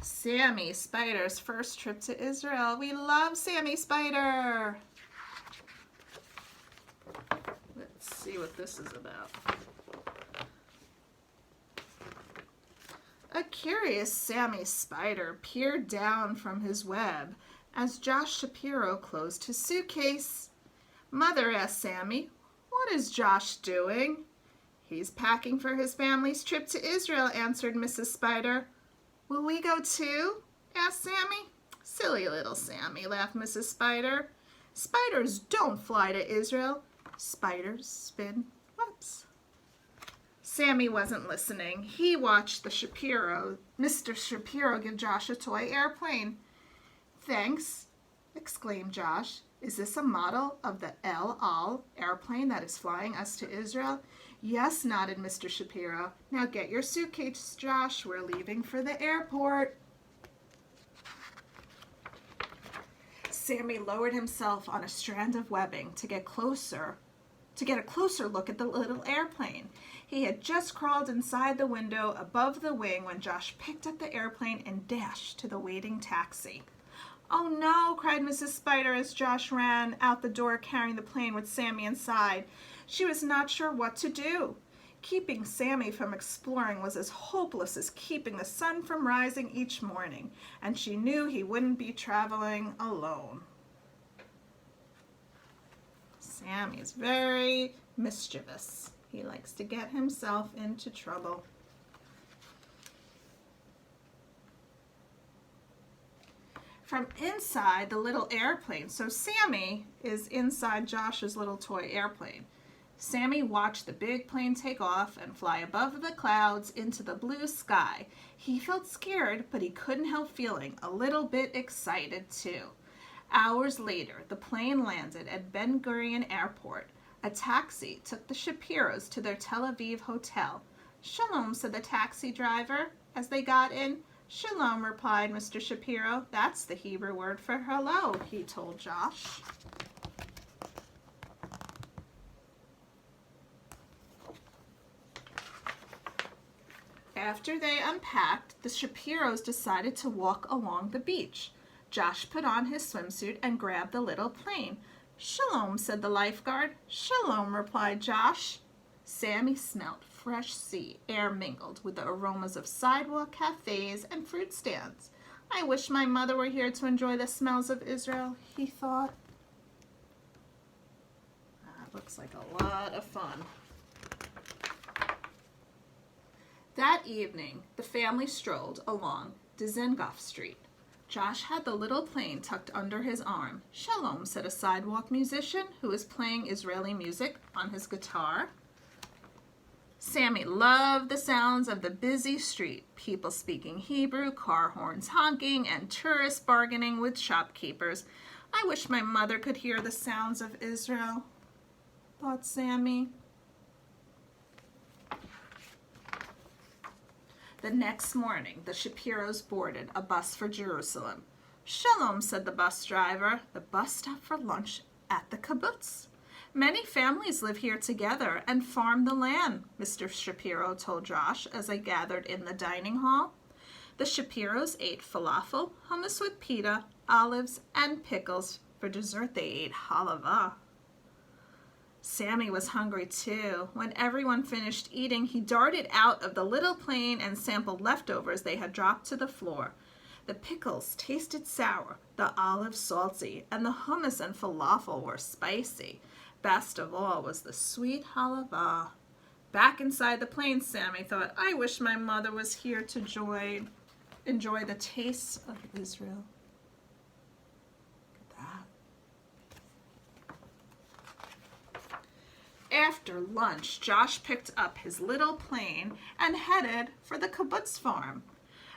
Sammy Spider's first trip to Israel. We love Sammy Spider. Let's see what this is about. A curious Sammy Spider peered down from his web as Josh Shapiro closed his suitcase. Mother asked Sammy, "What is Josh doing?" "He's packing for his family's trip to Israel," answered Mrs. Spider. "Will we go too?" asked Sammy. "Silly little Sammy," laughed Mrs. Spider. "Spiders don't fly to Israel. Spiders spin webs." Sammy wasn't listening. He watched Mr. Shapiro give Josh a toy airplane. "Thanks," exclaimed Josh. "Is this a model of the El Al airplane that is flying us to Israel?" "Yes," nodded Mr. Shapiro. "Now get your suitcase, Josh. We're leaving for the airport." Sammy lowered himself on a strand of webbing to get a closer look at the little airplane. He had just crawled inside the window above the wing when Josh picked up the airplane and dashed to the waiting taxi. "Oh no," cried Mrs. Spider as Josh ran out the door carrying the plane with Sammy inside. She was not sure what to do. Keeping Sammy from exploring was as hopeless as keeping the sun from rising each morning, and she knew he wouldn't be traveling alone. Sammy is very mischievous. He likes to get himself into trouble. From inside the little airplane, so Sammy is inside Josh's little toy airplane. Sammy watched the big plane take off and fly above the clouds into the blue sky. He felt scared, but he couldn't help feeling a little bit excited too. Hours later, the plane landed at Ben Gurion Airport. A taxi took the Shapiros to their Tel Aviv hotel. "Shalom," said the taxi driver as they got in. "Shalom," replied Mr. Shapiro. "That's the Hebrew word for hello," he told Josh. After they unpacked, the Shapiros decided to walk along the beach. Josh put on his swimsuit and grabbed the little plane. "Shalom," said the lifeguard. "Shalom," replied Josh. Sammy smelled fresh sea air mingled with the aromas of sidewalk cafes and fruit stands. "I wish my mother were here to enjoy the smells of Israel," he thought. That looks like a lot of fun. That evening, the family strolled along Dizengoff Street. Josh had the little plane tucked under his arm. "Shalom," said a sidewalk musician who was playing Israeli music on his guitar. Sammy loved the sounds of the busy street, people speaking Hebrew, car horns honking, and tourists bargaining with shopkeepers. "I wish my mother could hear the sounds of Israel," thought Sammy. The next morning, the Shapiros boarded a bus for Jerusalem. "Shalom," said the bus driver. "The bus stop for lunch at the kibbutz. Many families live here together and farm the land," Mr. Shapiro told Josh as they gathered in the dining hall. The Shapiros ate falafel, hummus with pita, olives, and pickles. For dessert, they ate halava. Sammy was hungry too. When everyone finished eating, he darted out of the little plane and sampled leftovers they had dropped to the floor. The pickles tasted sour, the olives salty, and the hummus and falafel were spicy. Best of all was the sweet halava. Back inside the plane, Sammy thought, "I wish my mother was here to enjoy the tastes of Israel." Look at that. After lunch, Josh picked up his little plane and headed for the kibbutz farm.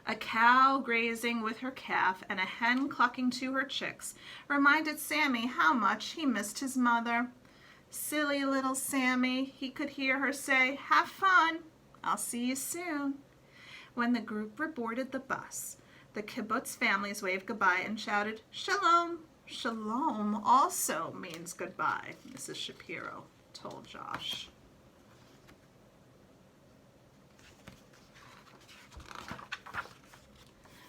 A cow grazing with her calf and a hen clucking to her chicks reminded Sammy how much he missed his mother. "Silly little Sammy," he could hear her say. "Have fun. I'll see you soon." When the group boarded the bus, the kibbutz families waved goodbye and shouted, "Shalom." "Shalom" also means goodbye, Mrs. Shapiro told Josh.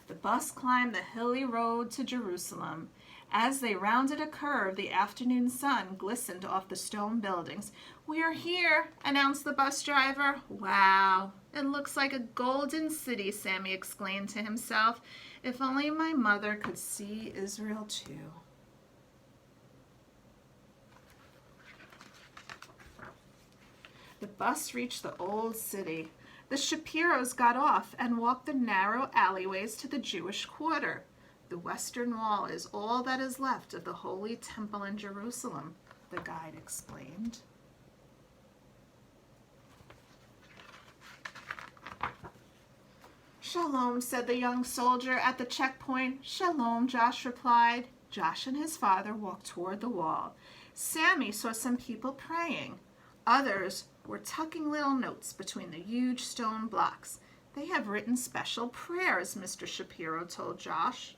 The bus climbed the hilly road to Jerusalem. As they rounded a curve, the afternoon sun glistened off the stone buildings. "We are here," announced the bus driver. "Wow, it looks like a golden city," Sammy exclaimed to himself. "If only my mother could see Israel too." The bus reached the old city. The Shapiros got off and walked the narrow alleyways to the Jewish quarter. "The Western Wall is all that is left of the Holy Temple in Jerusalem," the guide explained. "Shalom," said the young soldier at the checkpoint. "Shalom," Josh replied. Josh and his father walked toward the wall. Sammy saw some people praying. Others were tucking little notes between the huge stone blocks. "They have written special prayers," Mr. Shapiro told Josh.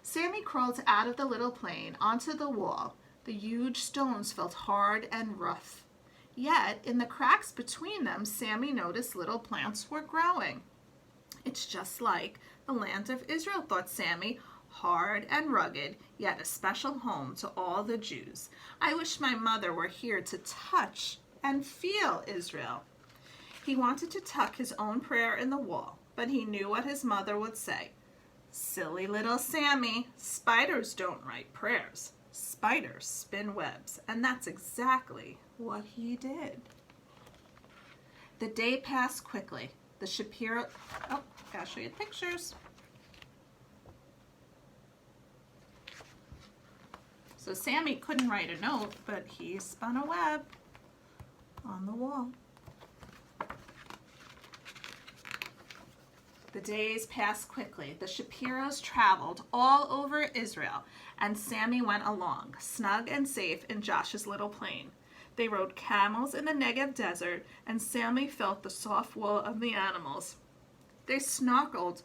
Sammy crawled out of the little plane onto the wall. The huge stones felt hard and rough. Yet, in the cracks between them, Sammy noticed little plants were growing. "It's just like the land of Israel," thought Sammy, "hard and rugged, yet a special home to all the Jews. I wish my mother were here to touch and feel Israel." He wanted to tuck his own prayer in the wall, but he knew what his mother would say. "Silly little Sammy, spiders don't write prayers. Spiders spin webs," and that's exactly what he did. The day passed quickly. The Shapiro... Oh, gotta show you the pictures. So Sammy couldn't write a note, but he spun a web on the wall. The days passed quickly. The Shapiros traveled all over Israel, and Sammy went along, snug and safe in Josh's little plane. They rode camels in the Negev desert, and Sammy felt the soft wool of the animals. They snorkeled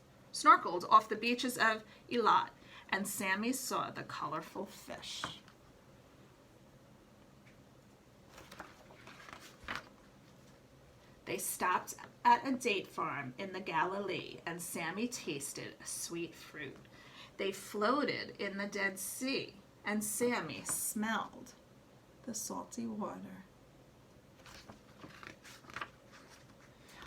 off the beaches of Eilat, and Sammy saw the colorful fish. They stopped at a date farm in the Galilee, and Sammy tasted a sweet fruit. They floated in the Dead Sea, and Sammy smelled the salty water.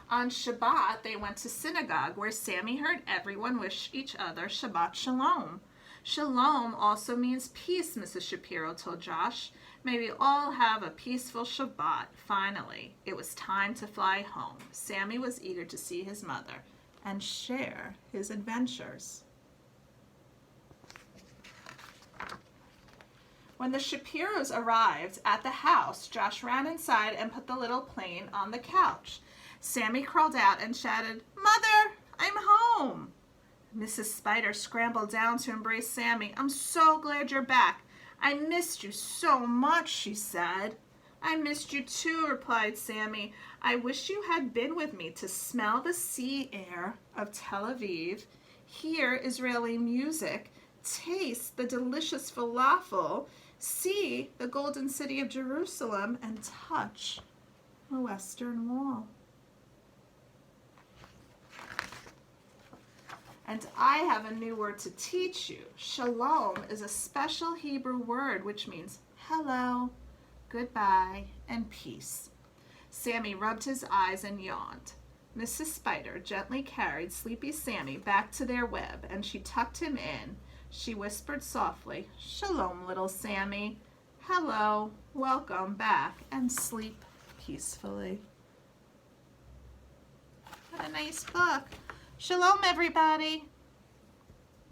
On Shabbat, they went to synagogue, where Sammy heard everyone wish each other Shabbat Shalom. Shalom also means peace, Mrs. Shapiro told Josh. "May we all have a peaceful Shabbat." Finally, it was time to fly home. Sammy was eager to see his mother and share his adventures. When the Shapiros arrived at the house, Josh ran inside and put the little plane on the couch. Sammy crawled out and shouted, "Mother, I'm home!" Mrs. Spider scrambled down to embrace Sammy. "I'm so glad you're back. I missed you so much," she said. "I missed you too," replied Sammy. "I wish you had been with me to smell the sea air of Tel Aviv, hear Israeli music, taste the delicious falafel, see the golden city of Jerusalem, and touch the Western Wall." And I have a new word to teach you. Shalom is a special Hebrew word which means hello, goodbye, and peace. Sammy rubbed his eyes and yawned. Mrs. Spider gently carried sleepy Sammy back to their web, and she tucked him in. She whispered softly, "Shalom, little Sammy. Hello, welcome back, and sleep peacefully." What a nice book. Shalom, everybody.